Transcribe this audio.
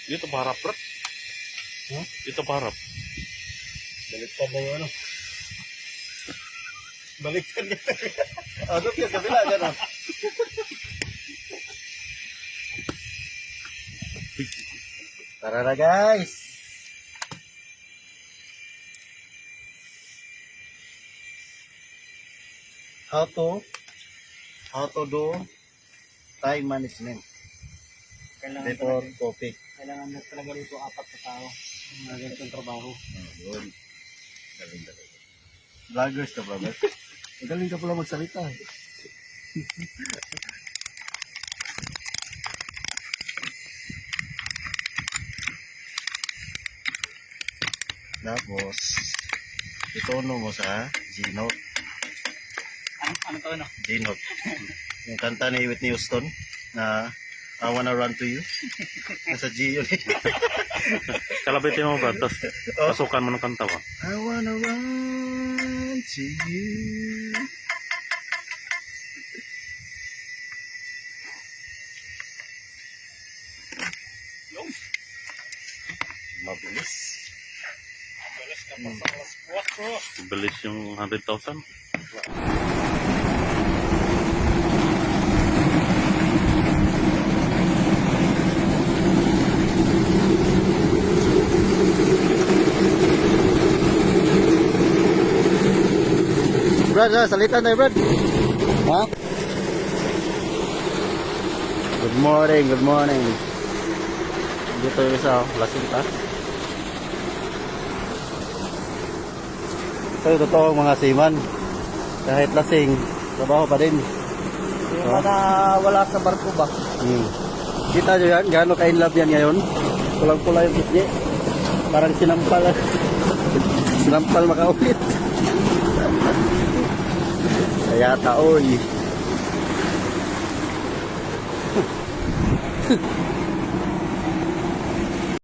Dito paharap, bro. Huh? Dito paharap. Baliktad na yung ano. Baliktad ka. Doon ka kabila dyan ah. Tara na guys. How to do time management before coffee. Kailangan na talaga dito 4 na tao. Mga ganitong trabaho. Yun. Galing. Vloggers ka, brother. Magaling ka pala magsalita. Tapos, itono mo sa G-Note. Ano to, ano? G-Note. Yung kanta ni Whitney Houston na I wanna run to you. Nasa G yun. Kalabitin mo ba? Tapos pasukan mo ng kanta ba? I wanna run to you. Mabilis. Balas ka pa sa alas 4. Bilis yung 100,000. Brad, salita na Brad. Ha? Good morning, good morning. Dito yung isa, lasing pa. Ito yung totoong mga seaman. Kahit lasing, trabaho pa din. Yung mga wala sa barko ba? Kita nyo yan, gaano ka-inlove yan ngayon. Pulang-pula yung pisngi. Parang sinampal. Sinampal makaulit. Kaya taoy.